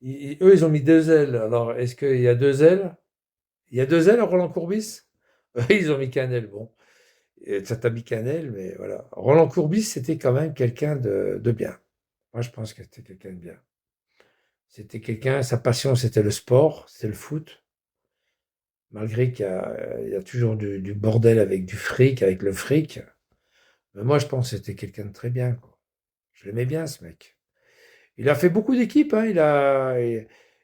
eux, ils ont mis deux ailes. Alors, est-ce qu'il y a deux ailes? Il y a deux ailes à Roland Courbis? Ils ont mis qu'un aile. Bon, et ça t'a mis qu'un aile, mais voilà. Roland Courbis, c'était quand même quelqu'un de bien. Moi, je pense que c'était quelqu'un de bien. C'était quelqu'un, sa passion, c'était le sport, c'était le foot. Malgré qu'il y a toujours du bordel avec du fric, avec le fric. Mais moi, je pense que c'était quelqu'un de très bien, quoi. Je l'aimais bien, ce mec. Il a fait beaucoup d'équipes, hein.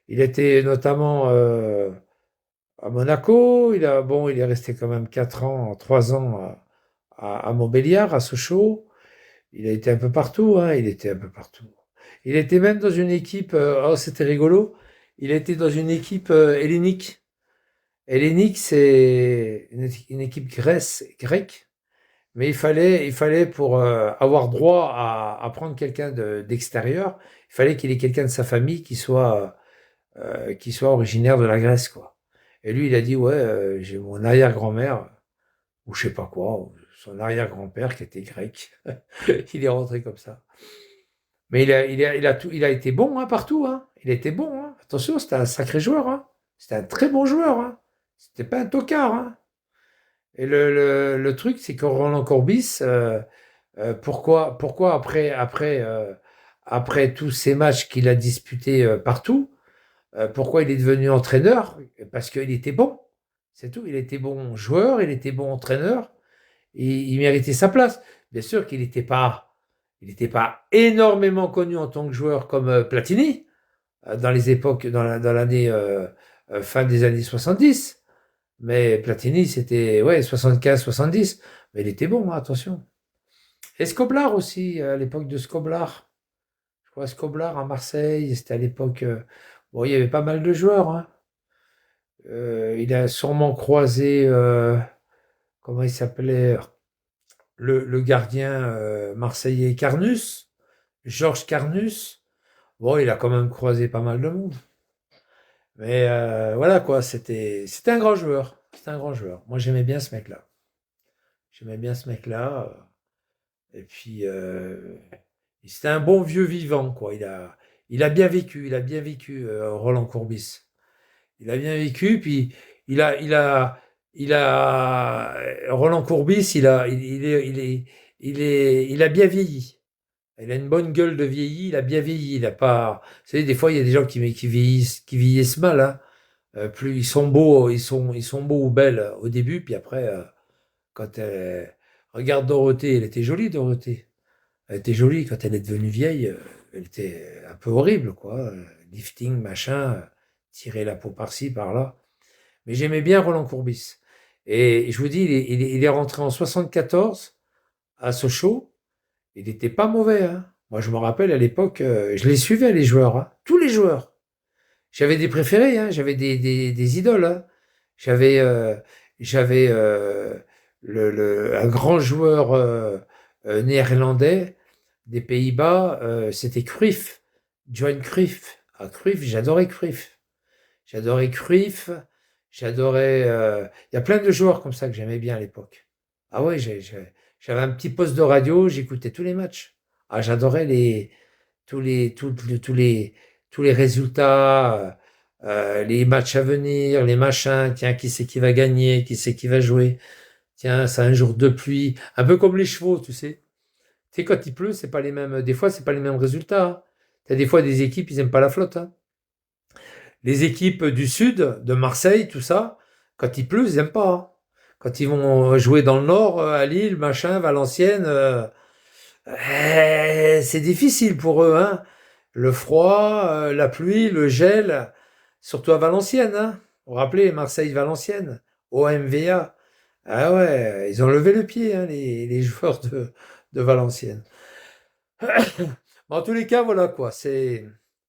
Il était notamment à Monaco. Il est resté quand même 4 ans, 3 ans à Montbéliard, à Sochaux. Il a été un peu partout, hein. Il était un peu partout. Il était même dans une équipe, oh, c'était rigolo. Il était dans une équipe hellénique. Hellénique, c'est une équipe grecque. Mais il fallait pour avoir droit à prendre quelqu'un d'extérieur, il fallait qu'il ait quelqu'un de sa famille qui soit originaire de la Grèce, quoi. Et lui, il a dit, ouais, j'ai mon arrière-grand-mère, ou je sais pas quoi, ou son arrière-grand-père qui était grec. Il est rentré comme ça. Mais il a été bon, hein, partout, hein. Il a été bon, hein. Attention, c'était un sacré joueur, hein. C'était un très bon joueur, hein. C'était pas un tocard, hein. Et le truc, c'est que Roland Courbis, pourquoi après tous ces matchs qu'il a disputés partout, pourquoi il est devenu entraîneur? Parce qu'il était bon, c'est tout. Il était bon joueur, il était bon entraîneur, et il méritait sa place. Bien sûr qu'il n'était pas énormément connu en tant que joueur comme Platini, dans les époques, dans l'année fin des années 70. Mais Platini, c'était ouais, 75-70. Mais il était bon, hein, attention. Et Scoblar aussi, à l'époque de Scoblar. Je crois Scoblar à Marseille, c'était à l'époque. Bon, il y avait pas mal de joueurs, hein. Il a sûrement croisé, comment il s'appelait, le gardien marseillais Carnus, Georges Carnus. Bon, il a quand même croisé pas mal de monde. Mais voilà quoi, c'était un grand joueur. C'était un grand joueur. Moi, j'aimais bien ce mec-là. J'aimais bien ce mec-là. Et puis, c'était un bon vieux vivant, quoi. Il a bien vécu, Roland Courbis. Il a bien vécu, puis il a, il a, Roland Courbis, il a bien vieilli. Il a une bonne gueule de vieilli, il a bien vieilli. Il a pas, vous savez, des fois, il y a des gens qui vieillissent mal, hein. Plus ils sont beaux, ils sont beaux ou belles au début, puis après, quand regarde Dorothée, elle était jolie, Dorothée. Elle était jolie quand elle est devenue vieille. Elle était un peu horrible, quoi. Lifting, machin, tirer la peau par-ci, par-là. Mais j'aimais bien Roland Courbis. Et je vous dis, il est rentré en 74 à Sochaux. Il n'était pas mauvais, hein. Moi, je me rappelle à l'époque, je les suivais, les joueurs, hein. Tous les joueurs. J'avais des préférés, hein. J'avais des idoles, hein. J'avais un grand joueur néerlandais des Pays-Bas, c'était Cruyff, Johan Cruyff. Ah, Cruyff, j'adorais Cruyff. J'adorais Cruyff, j'adorais. Il y a plein de joueurs comme ça que j'aimais bien à l'époque. Ah ouais, j'avais un petit poste de radio, j'écoutais tous les matchs. Ah, j'adorais tous les résultats, les matchs à venir, les machins. Tiens, qui c'est qui va gagner, qui c'est qui va jouer. Tiens, c'est un jour de pluie, un peu comme les chevaux, tu sais. Tu sais, quand il pleut, c'est pas les mêmes. Des fois, c'est pas les mêmes résultats, hein. T'as des fois des équipes, ils aiment pas la flotte, hein. Les équipes du sud, de Marseille, tout ça, quand il pleut, ils aiment pas, hein. Quand ils vont jouer dans le nord, à Lille, machin, Valenciennes, c'est difficile pour eux, hein. Le froid, la pluie, le gel, surtout à Valenciennes, hein. Vous vous rappelez, Marseille-Valenciennes, OMVA. Ah ouais, ils ont levé le pied, hein, les joueurs de Valenciennes. En tous les cas, voilà quoi. Puis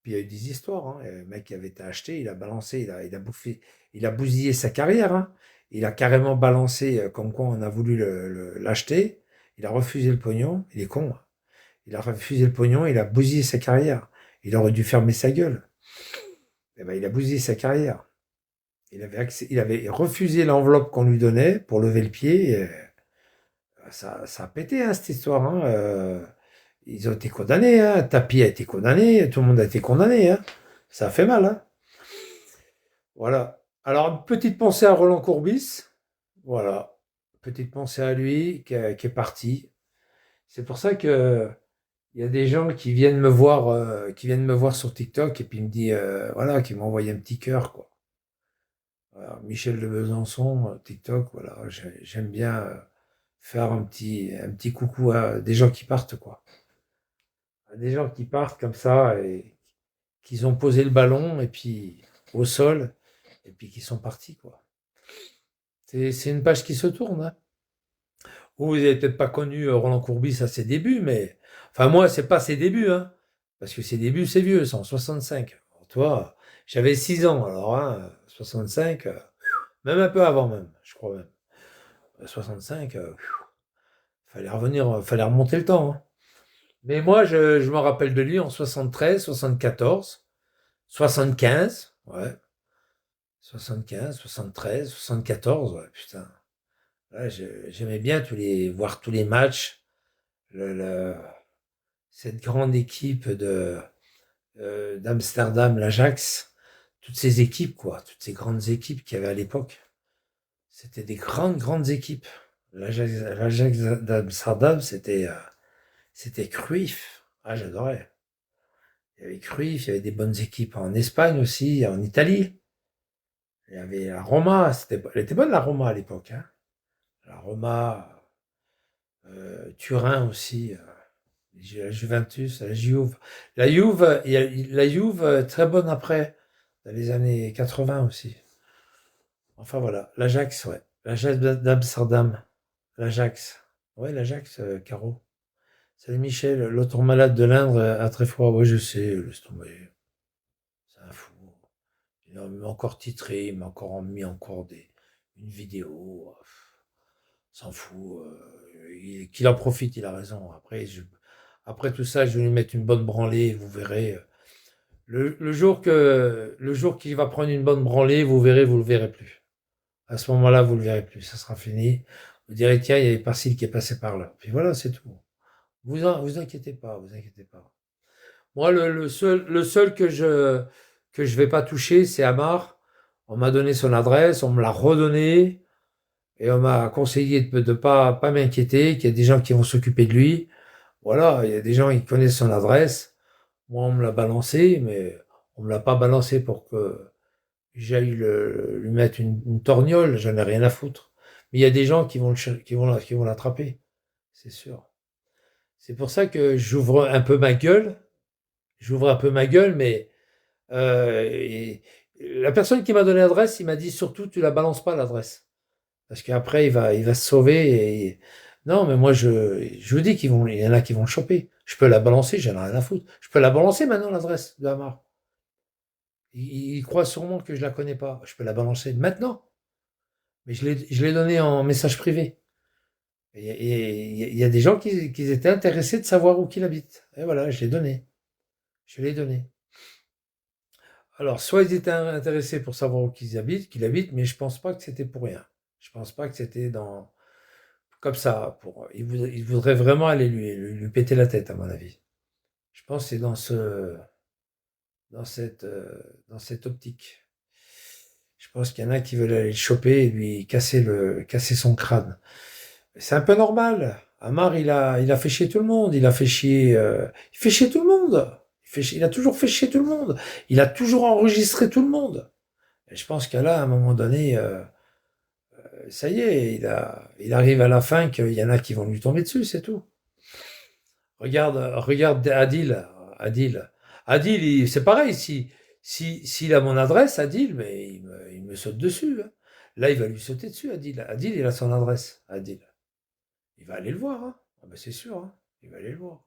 il y a eu des histoires, hein. Le mec qui avait été acheté, il a balancé, il a bouffé, il a bousillé sa carrière, hein. Il a carrément balancé comme quoi on a voulu l'acheter. Il a refusé le pognon. Il est con, hein. Il a refusé le pognon, il a bousillé sa carrière. Il aurait dû fermer sa gueule. Eh ben, il a bousillé sa carrière. Il avait refusé l'enveloppe qu'on lui donnait pour lever le pied. Et ça a pété, hein, cette histoire, hein. Ils ont été condamnés, hein. Tapi a été condamné, tout le monde a été condamné, hein. Ça fait mal, hein. Voilà. Alors, une petite pensée à Roland Courbis. Voilà. Petite pensée à lui qui est parti. C'est pour ça que il y a des gens qui viennent me voir sur TikTok et puis me disent, voilà, qui m'ont envoyé un petit cœur, quoi. Voilà, Michel de Besançon, TikTok, voilà, j'aime bien faire un petit coucou à des gens qui partent, quoi. À des gens qui partent comme ça et qu'ils ont posé le ballon et puis au sol et puis qui sont partis, quoi. C'est une page qui se tourne, hein. Vous n'avez peut-être pas connu Roland Courbis à ses débuts, mais enfin moi, c'est pas ses débuts, hein, parce que ses débuts, c'est vieux, c'est en 65. Alors, toi, j'avais 6 ans, alors hein, 65, même un peu avant même, je crois même. 65, fallait revenir, fallait remonter le temps, hein. Mais moi, je me rappelle de lui en 73, 74, 75, ouais, 75, 73, 74, ouais, putain. Ouais, j'aimais bien voir tous les matchs, le, cette grande équipe d'Amsterdam, l'Ajax, toutes ces équipes, quoi, toutes ces grandes équipes qu'il y avait à l'époque. C'était des grandes équipes. L'Ajax d'Amsterdam, c'était Cruyff. Ah, j'adorais. Il y avait Cruyff, il y avait des bonnes équipes en Espagne aussi, en Italie. Il y avait la Roma, elle était bonne la Roma à l'époque, hein. La Roma, Turin aussi. La Juventus, la Juve. La Juve, très bonne après, dans les années 80 aussi. Enfin voilà, l'Ajax, ouais. L'Ajax d'Amsterdam. L'Ajax. Ouais, l'Ajax, Caro. Salut Michel, l'autre malade de l'Indre a très froid. Ouais, je sais, laisse tomber. C'est un fou. Il m'a encore titré, il m'a encore mis une vidéo. S'en fout. Qu'il en profite, il a raison. Après tout ça, je vais lui mettre une bonne branlée, vous verrez. Le jour qu'il va prendre une bonne branlée, vous verrez, vous le verrez plus. À ce moment-là, vous le verrez plus. Ça sera fini. Vous direz, tiens, il y avait Parcille qui est passé par là. Puis voilà, c'est tout. Vous inquiétez pas, vous inquiétez pas. Moi, le seul que je vais pas toucher, c'est Amar. On m'a donné son adresse, on me l'a redonné. Et on m'a conseillé de pas m'inquiéter, qu'il y a des gens qui vont s'occuper de lui. Voilà, il y a des gens qui connaissent son adresse. Moi, on me l'a balancé, mais on me l'a pas balancé pour que j'aille lui mettre une torgnole. J'en ai rien à foutre. Mais il y a des gens qui vont l'attraper. C'est sûr. C'est pour ça que j'ouvre un peu ma gueule. J'ouvre un peu ma gueule, mais et la personne qui m'a donné l'adresse, il m'a dit surtout, tu la balances pas l'adresse. Parce qu'après, il va se sauver. Non, mais moi, je vous dis il y en a qui vont le choper. Je peux la balancer, j'en ai rien à foutre. Je peux la balancer maintenant, l'adresse de Hamar. Il croit sûrement que je la connais pas. Je peux la balancer maintenant. Mais je l'ai donné en message privé. Et il y a des gens qui étaient intéressés de savoir où qu'il habite. Et voilà, je l'ai donné. Je l'ai donné. Alors, soit ils étaient intéressés pour savoir où qu'il habite, mais je pense pas que c'était pour rien. Je pense pas que c'était comme ça. Il voudrait vraiment aller lui péter la tête, à mon avis. Je pense que c'est dans cette optique. Je pense qu'il y en a qui veulent aller le choper et lui casser son crâne. C'est un peu normal. Amar, il a fait chier tout le monde. Il fait chier tout le monde. Il a toujours fait chier tout le monde. Il a toujours enregistré tout le monde. Et je pense qu'à là, à un moment donné, ça y est, il arrive à la fin qu'il y en a qui vont lui tomber dessus, c'est tout. Regarde Adil. Adil. C'est pareil. S'il a mon adresse, Adil, mais il me saute dessus, hein. Là, il va lui sauter dessus, Adil. Adil, il a son adresse, Adil. Il va aller le voir, hein. Ah ben, c'est sûr, hein. Il va aller le voir.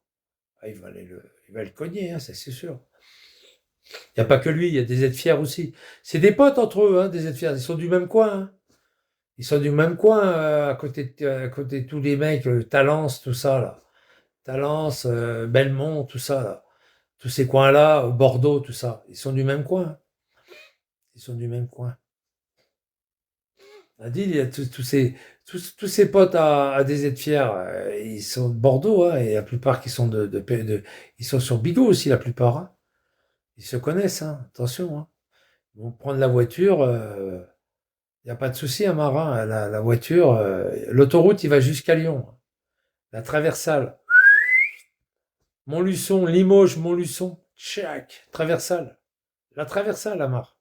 Ah, il va le cogner, hein, c'est sûr. Il n'y a pas que lui, il y a des aides-fiers aussi. C'est des potes entre eux, hein, des aides-fiers. Ils sont du même coin, hein. Ils sont du même coin, à côté de tous les mecs, Talence, tout ça, là. Talence, Belmont, tout ça, là. Tous ces coins-là, Bordeaux, tout ça. Ils sont du même coin. Ils sont du même coin. Adil, il y a tous ses potes à des aides-fiers, ils sont de Bordeaux, hein, et la plupart qui sont ils sont sur Bigot aussi, la plupart, hein. Ils se connaissent, hein, attention, hein. Ils vont prendre la voiture, il n'y a pas de souci, un marin. La voiture, l'autoroute, il va jusqu'à Lyon. La traversale, Montluçon, Limoges, Montluçon, tchac, traversale. La traversale, Amar.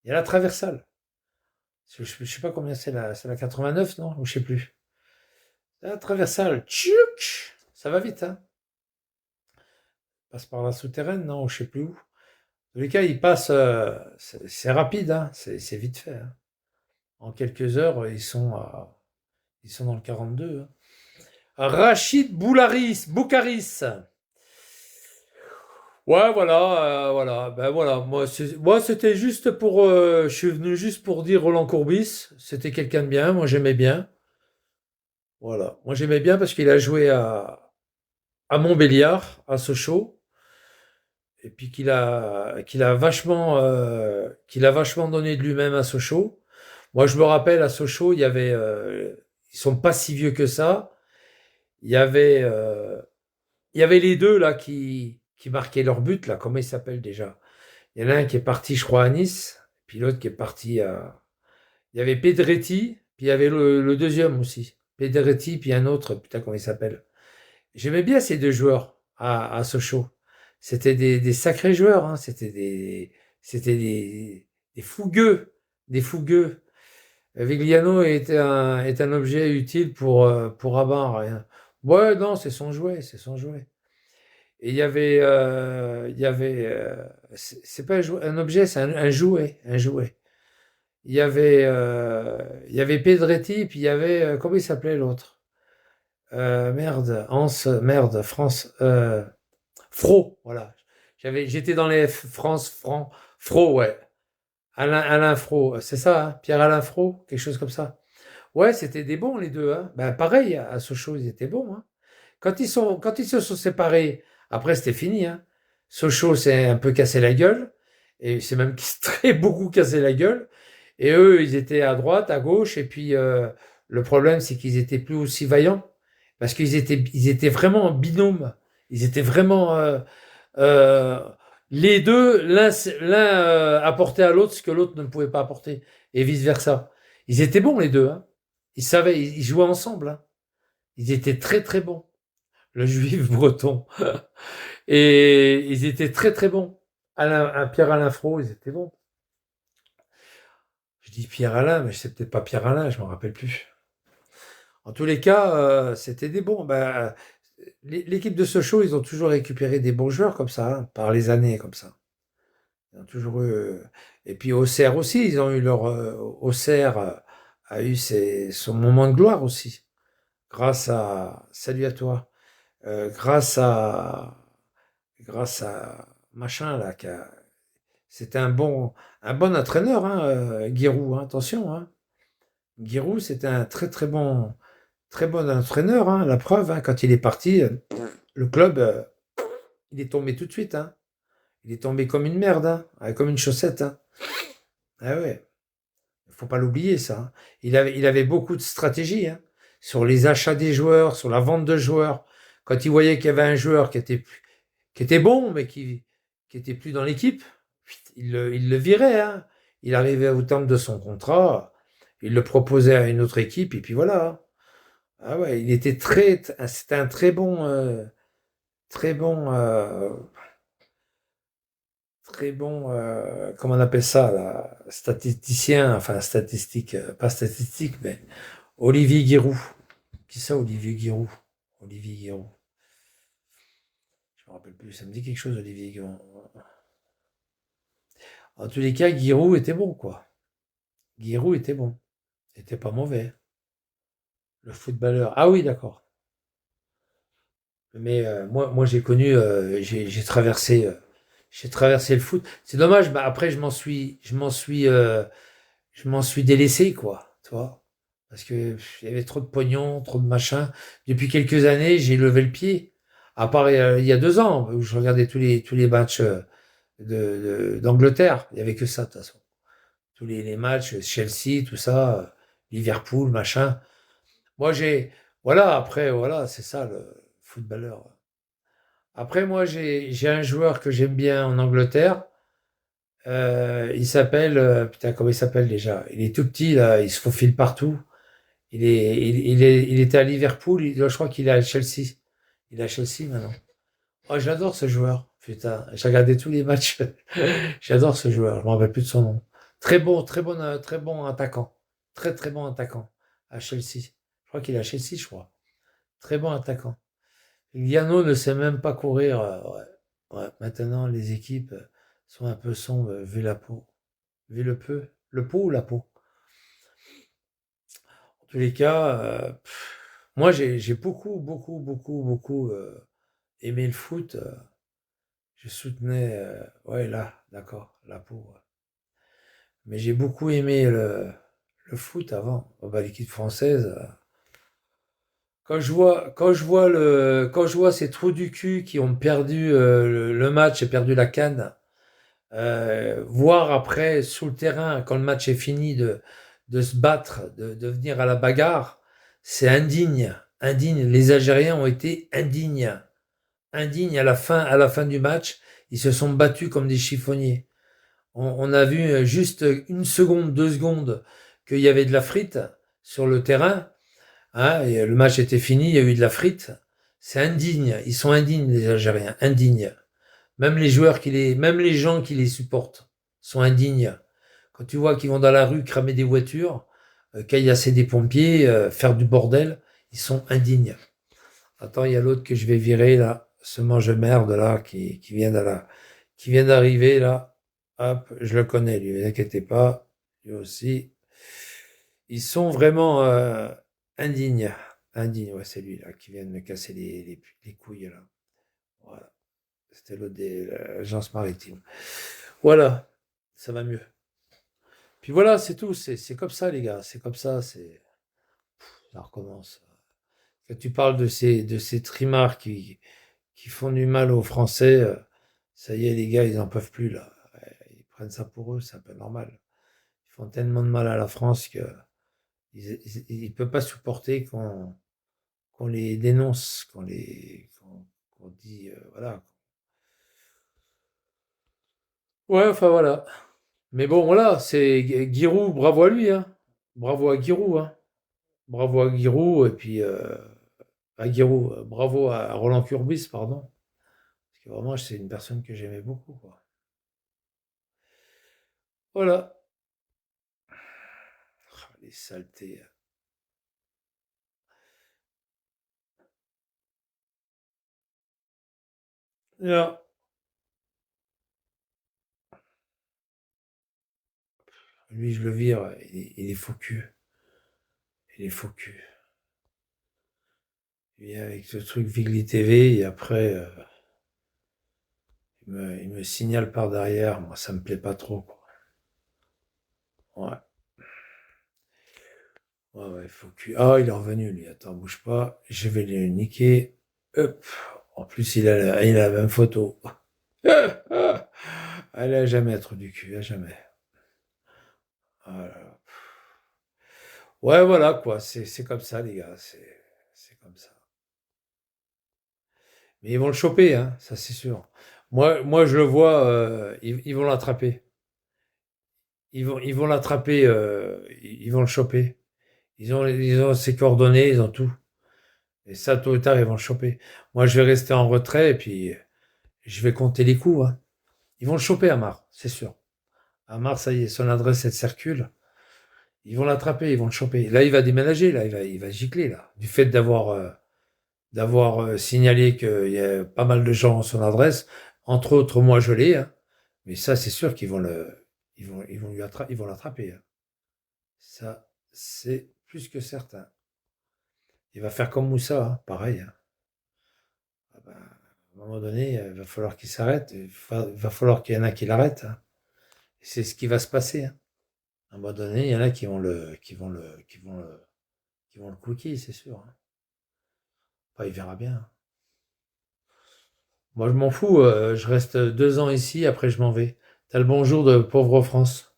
Il y a la traversale. Je sais pas combien c'est la 89, non? Ou je sais plus. La traversale, tchouk, ça va vite, hein. Passe par la souterraine, non? Je sais plus où. Dans tous les cas, il passe, c'est rapide, hein. C'est vite fait, hein. En quelques heures, ils sont dans le 42, hein. Rachid Boukaris. Ouais, voilà, voilà. Ben voilà, moi c'était juste pour, je suis venu juste pour dire Roland Courbis, c'était quelqu'un de bien, moi j'aimais bien. Voilà, moi j'aimais bien parce qu'il a joué à Montbéliard, à Sochaux, et puis qu'il a vachement donné de lui-même à Sochaux. Moi je me rappelle à Sochaux, ils sont pas si vieux que ça. Il y avait, euh, il y avait les deux là qui marquaient leur but là. Comment ils s'appellent déjà? Il y en a un qui est parti, je crois, à Nice, puis l'autre qui est parti à. Il y avait Pedretti, puis il y avait le deuxième aussi. Pedretti, puis un autre, putain, comment il s'appelle? J'aimais bien ces deux joueurs à Sochaux. C'était des sacrés joueurs, hein. C'était des fougueux, des fougueux. Vigliano est un objet utile pour Abar, rien. Ouais, non, c'est son jouet, c'est son jouet. Et il y avait, c'est pas un objet, c'est un jouet, un jouet. Il y avait Pedretti, puis il y avait, comment il s'appelait l'autre? Merde, merde, France, Fro, voilà. J'étais dans les France, Fro, ouais. Alain Fro, c'est ça, hein, Pierre-Alain Fro, quelque chose comme ça. Ouais, c'était des bons les deux, hein. Ben, pareil, à Sochaux, ils étaient bons, hein. Quand ils se sont séparés, après c'était fini, hein. Sochaux s'est un peu cassé la gueule, et c'est même très beaucoup cassé la gueule. Et eux, ils étaient à droite, à gauche, et puis le problème, c'est qu'ils étaient plus aussi vaillants, parce ils étaient vraiment en binôme. Ils étaient vraiment euh, les deux, l'un apportait à l'autre ce que l'autre ne pouvait pas apporter, et vice versa. Ils étaient bons les deux, hein. Ils savaient, ils jouaient ensemble, hein. Ils étaient très très bons. Le juif breton. Et ils étaient très très bons. Pierre-Alain Fro, ils étaient bons. Je dis Pierre-Alain, mais c'est peut-être pas Pierre-Alain, je m'en rappelle plus. En tous les cas, c'était des bons. Ben, l'équipe de Sochaux, ils ont toujours récupéré des bons joueurs comme ça, hein, par les années comme ça. Ils ont toujours eu. Et puis Auxerre aussi, ils ont eu leur. Auxerre a eu son moment de gloire aussi, grâce à. Salut à toi. Grâce à machin là, c'était un bon entraîneur, hein, Giroud, hein, attention, hein. Giroud, c'était un très bon entraîneur, hein, la preuve, hein, quand il est parti, le club, il est tombé tout de suite, hein. Il est tombé comme une merde, hein, comme une chaussette, hein. Ah ouais, il faut pas l'oublier ça, hein. Il avait beaucoup de stratégie, hein, sur les achats des joueurs, sur la vente de joueurs. Quand il voyait qu'il y avait un joueur qui était bon, mais qui était plus dans l'équipe, il le virait, hein. Il arrivait au terme de son contrat, il le proposait à une autre équipe, et puis voilà, hein. Ah ouais, c'était un très bon, comment on appelle ça, là, statisticien, enfin statistique, pas statistique, mais Olivier Giroud. Qui ça, Olivier Giroud? Olivier Giroud. Je me rappelle plus, ça me dit quelque chose, Olivier Giroud. En tous les cas, Giroud était bon, quoi. Giroud était bon. Il était pas mauvais. Le footballeur. Ah oui, d'accord. Mais moi j'ai connu, j'ai traversé le foot. C'est dommage, bah, après je m'en suis délaissé, quoi, tu vois. Parce que il y avait trop de pognon, trop de machin. Depuis quelques années, j'ai levé le pied. À part il y a 2 ans, où je regardais tous les matchs d'Angleterre. Il y avait que ça, de toute façon. Tous les matchs, Chelsea, tout ça, Liverpool, machin. Moi, voilà, après, voilà, c'est ça, le footballeur. Après, moi, j'ai un joueur que j'aime bien en Angleterre. Il s'appelle, putain, comment il s'appelle déjà? Il est tout petit, là, il se faufile partout. Il était à Liverpool, je crois qu'il est à Chelsea. Il est à Chelsea maintenant. Oh, j'adore ce joueur. Putain, j'ai regardé tous les matchs. J'adore ce joueur. Je me rappelle plus de son nom. Très bon attaquant. Très, très bon attaquant à Chelsea. Je crois qu'il est à Chelsea, je crois. Très bon attaquant. Liano ne sait même pas courir. Ouais. Ouais. Maintenant, les équipes sont un peu sombres vu la peau. Vu le pot ou la peau. En tous les cas, moi, j'ai beaucoup aimé le foot. Je soutenais, ouais, là, d'accord, la peau. Ouais. Mais j'ai beaucoup aimé le foot avant. Oh, bah, l'équipe française. Quand je vois ces trous du cul qui ont perdu le match et perdu la CAN, voir après sous le terrain quand le match est fini de se battre, de venir à la bagarre, c'est indigne, indigne. Les Algériens ont été indignes, indignes à la fin du match. Ils se sont battus comme des chiffonniers. On a vu juste une seconde, 2 secondes qu'il y avait de la frite sur le terrain. Hein, et le match était fini, il y a eu de la frite. C'est indigne. Ils sont indignes, les Algériens. Indignes. Même les gens qui les supportent sont indignes. Quand tu vois qu'ils vont dans la rue cramer des voitures, caillasser des pompiers, faire du bordel, ils sont indignes. Attends, il y a l'autre que je vais virer là, ce mange-merde là, qui vient d'arriver là. Hop, je le connais, lui, ne vous inquiétez pas, lui aussi. Ils sont vraiment indignes. Indignes, ouais, c'est lui là, qui vient de me casser les couilles là. Voilà. C'était l'autre des l'agence maritime. Voilà, ça va mieux. Puis voilà, c'est tout. C'est comme ça, les gars. C'est comme ça. Ça recommence. Quand tu parles de ces trimards qui font du mal aux Français, ça y est, les gars, ils en peuvent plus là. Ouais, ils prennent ça pour eux, c'est un peu normal. Ils font tellement de mal à la France que ils peuvent pas supporter qu'on les dénonce, qu'on dit, voilà. Ouais, enfin voilà. Mais bon, voilà, c'est Giroud, bravo à lui, hein. Bravo à Giroud, hein. Bravo à Giroud, et puis à Giroud, bravo à Roland Courbis, pardon. Parce que vraiment, c'est une personne que j'aimais beaucoup, quoi. Voilà. Ah, les saletés. Là, lui, je le vire, il est faux cul. Il est faux cul. Il vient avec ce truc Vigli TV, et après, il me signale par derrière. Moi, ça me plaît pas trop, quoi. Ouais. Ouais, ouais, faut que... Ah, il est revenu, lui. Attends, bouge pas. Je vais le niquer. Hop. En plus, il a la même photo. Elle a jamais être du cul, à jamais. Voilà. Ouais, voilà, quoi. C'est comme ça, les gars. C'est comme ça. Mais ils vont le choper, hein. Ça, c'est sûr. Moi, je le vois. Ils vont l'attraper. Ils vont l'attraper. Ils vont le choper. Ils ont ses coordonnées. Ils ont tout. Et ça, tôt ou tard, ils vont le choper. Moi, je vais rester en retrait et puis je vais compter les coups, hein. Ils vont le choper, Amar, c'est sûr. Amar, ça y est, son adresse, elle circule. Ils vont l'attraper, ils vont le choper. Là, il va déménager, là, il va gicler, là. Du fait d'avoir signalé qu'il y a pas mal de gens à son adresse. Entre autres, moi, je l'ai, hein. Mais ça, c'est sûr qu'ils vont ils vont l'attraper, hein. Ça, c'est plus que certain. Il va faire comme Moussa, hein, pareil, hein. Ah ben, à un moment donné, il va falloir qu'il s'arrête. Il va falloir qu'il y en a qui l'arrêtent, hein. Et c'est ce qui va se passer, hein. À un moment donné, il y en a qui vont le cookie, c'est sûr, hein. Enfin, il verra bien, hein. Moi, je m'en fous, je reste 2 ans ici, après je m'en vais. T'as le bonjour de pauvre France.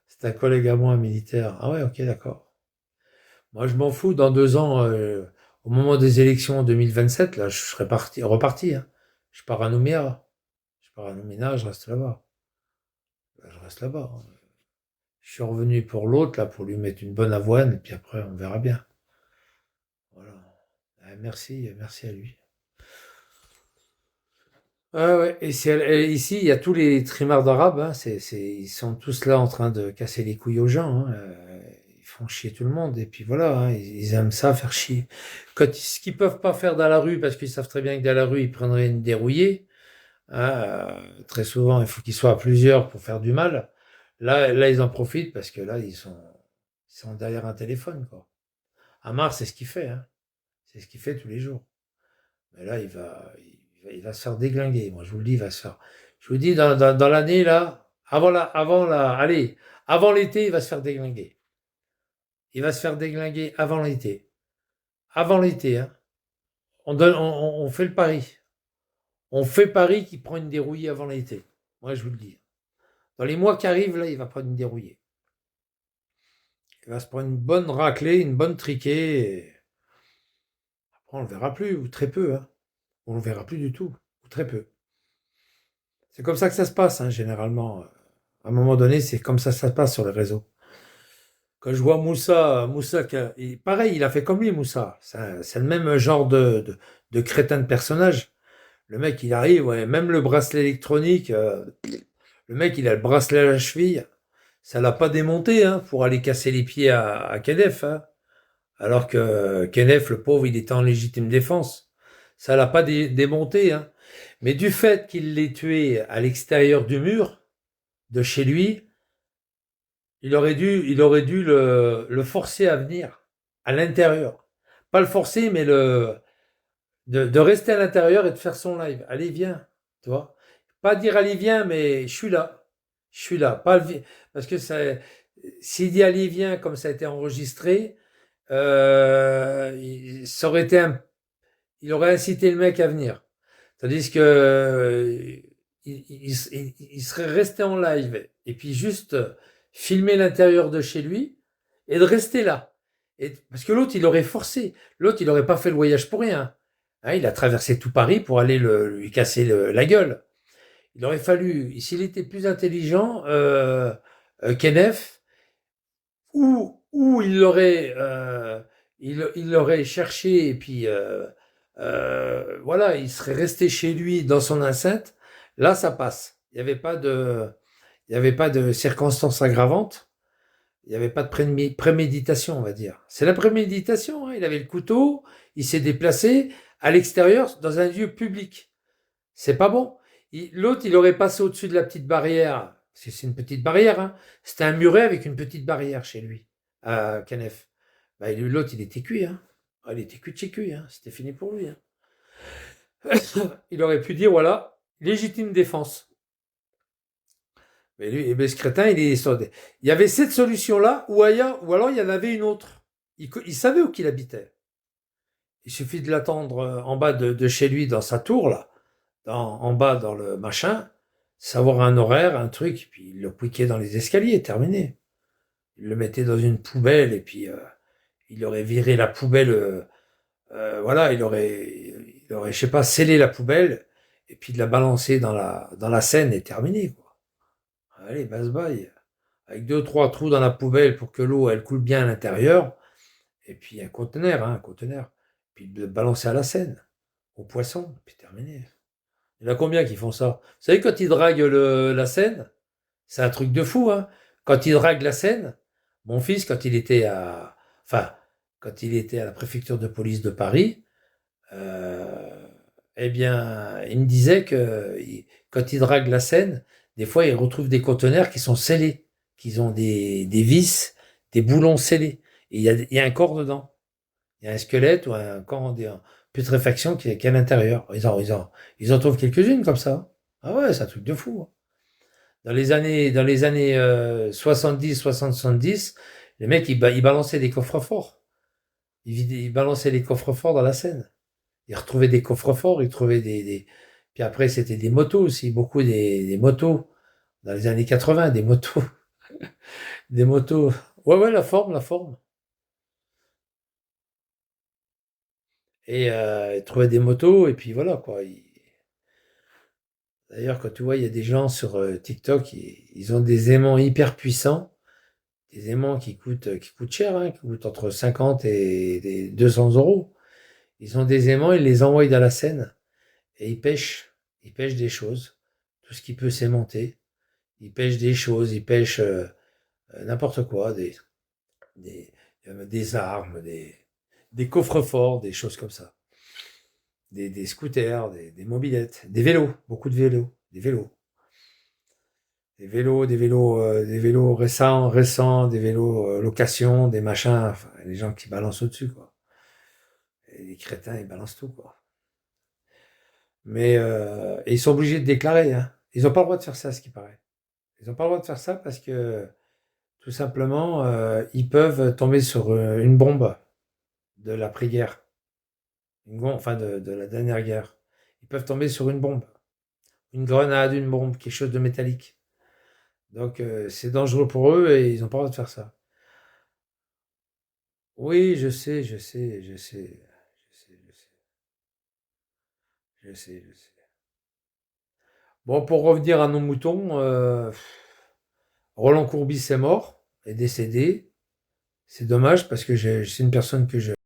C'est un collègue à moi, un militaire. Ah ouais, ok, d'accord. Moi, je m'en fous, dans 2 ans, au moment des élections en 2027, là, je serai reparti, hein. Je pars à Nouméa. Je pars à Nouméa, je reste là-bas. Je reste là-bas. Je suis revenu pour l'autre, là, pour lui mettre une bonne avoine, et puis après, on verra bien. Voilà. Merci, merci à lui. Ah ouais, et ici, il y a tous les trimards d'arabes, hein, ils sont tous là en train de casser les couilles aux gens, hein, ils font chier tout le monde, et puis voilà, hein, ils aiment ça, faire chier. Ce qu'ils peuvent pas faire dans la rue, parce qu'ils savent très bien que dans la rue, ils prendraient une dérouillée, hein, très souvent, il faut qu'ils soient à plusieurs pour faire du mal. Là, ils en profitent parce que là, ils sont derrière un téléphone, quoi. Amar, c'est ce qu'il fait, hein. C'est ce qu'il fait tous les jours. Mais là, il va se faire déglinguer. Moi, je vous le dis, il va se faire. Je vous dis, dans l'année, là, allez, avant l'été, il va se faire déglinguer. Il va se faire déglinguer avant l'été. Avant l'été, hein. On fait le pari. On fait pari qu'il prend une dérouillée avant l'été. Moi, je vous le dis. Dans les mois qui arrivent, là, il va prendre une dérouillée. Il va se prendre une bonne raclée, une bonne triquée. Après, on ne le verra plus, ou très peu, hein. On ne le verra plus du tout, ou très peu. C'est comme ça que ça se passe, hein, généralement. À un moment donné, c'est comme ça que ça se passe sur les réseaux. Quand je vois Moussa, pareil, il a fait comme lui, Moussa. C'est le même genre de crétin de personnage. Le mec, il arrive, ouais, même le bracelet électronique, le mec, il a le bracelet à la cheville. Ça l'a pas démonté, hein, pour aller casser les pieds à Kenef, hein. Alors que Kenef, le pauvre, il était en légitime défense. Ça l'a pas démonté, hein. Mais du fait qu'il l'ait tué à l'extérieur du mur de chez lui, il aurait dû le forcer à venir à l'intérieur. Pas le forcer, mais de rester à l'intérieur et de faire son live. Allez, viens, tu vois. Pas dire allez, viens, mais je suis là. Je suis là. Pas parce que s'il dit allez, viens, comme ça a été enregistré, ça aurait été il aurait incité le mec à venir. Tandis que il serait resté en live et puis juste filmer l'intérieur de chez lui et de rester là. Parce que l'autre, il aurait forcé. L'autre, il n'aurait pas fait le voyage pour rien. Hein, il a traversé tout Paris pour aller lui casser la gueule. Il aurait fallu, s'il était plus intelligent, Kenneth, ou il l'aurait cherché et puis voilà, il serait resté chez lui dans son enceinte. Là, ça passe. Il y avait pas de circonstances aggravantes. Il n'y avait pas de préméditation, on va dire. C'est la préméditation, hein. Il avait le couteau, il s'est déplacé à l'extérieur dans un lieu public. C'est pas bon. L'autre, il aurait passé au-dessus de la petite barrière. C'est une petite barrière, hein. C'était un muret avec une petite barrière chez lui, à Canef. Bah, l'autre, il était cuit, hein. Ah, il était cuit de chez cuit, hein. C'était fini pour lui, hein. Il aurait pu dire, voilà, légitime défense. Mais lui, eh ben, ce crétin, il y avait cette solution-là, ou alors il y en avait une autre. Il savait où qu'il habitait. Il suffit de l'attendre en bas de chez lui, dans sa tour, là, en bas dans le machin, savoir un horaire, un truc, puis il le piquait dans les escaliers, terminé. Il le mettait dans une poubelle, et puis il aurait viré la poubelle, voilà, je sais pas, scellé la poubelle, et puis de la balancer dans la Seine, et terminé, quoi. Allez, bye. Avec 2, 3 trous dans la poubelle pour que l'eau, elle coule bien à l'intérieur, et puis un conteneur, puis de le balancer à la Seine, au poisson, puis terminé. Il y en a combien qui font ça? Vous savez, quand ils draguent la Seine, c'est un truc de fou, hein. Quand ils draguent la Seine, mon fils, enfin, quand il était à la préfecture de police de Paris, eh bien, il me disait que quand il drague la Seine, des fois, il retrouve des conteneurs qui sont scellés, qui ont des vis, des boulons scellés. Et il y a un corps dedans. Il y a un squelette ou un corps en putréfaction qui est à l'intérieur. Ils en trouvent quelques-unes comme ça. Ah ouais, c'est un truc de fou, hein. Dans les années 70, 70, les mecs, ils balançaient des coffres forts. Ils balançaient les coffres forts dans la Seine. Ils retrouvaient des coffres forts, ils trouvaient Puis après, c'était des motos aussi, beaucoup des motos. Dans les années 80, des motos. Des motos. Ouais, la forme. Et ils trouvaient des motos, et puis voilà, quoi. D'ailleurs, quand tu vois, il y a des gens sur TikTok, ils ont des aimants hyper puissants, des aimants qui coûtent cher, hein, qui coûtent entre 50 et 200 euros. Ils ont des aimants, ils les envoient dans la Seine et ils pêchent. Ils pêchent des choses, tout ce qui peut s'aimanter. Ils pêchent des choses, ils pêchent n'importe quoi, des, des armes, des coffres-forts, des choses comme ça. Des scooters, des mobylettes, des vélos, beaucoup de vélos, des vélos récents, des vélos location, des machins, enfin, les gens qui balancent au-dessus, quoi. Et les crétins, ils balancent tout, quoi. Mais et ils sont obligés de déclarer, hein. Ils n'ont pas le droit de faire ça, ce qui paraît. Ils n'ont pas le droit de faire ça parce que tout simplement, ils peuvent tomber sur une bombe de l'après-guerre, enfin de la dernière guerre. Ils peuvent tomber sur une bombe, une grenade, une bombe, quelque chose de métallique. Donc c'est dangereux pour eux et ils n'ont pas le droit de faire ça. Oui, je sais, je sais, je sais, je sais, je sais, je sais, je sais. Bon, pour revenir à nos moutons, Roland Courbis est mort, est décédé. C'est dommage parce que c'est une personne que je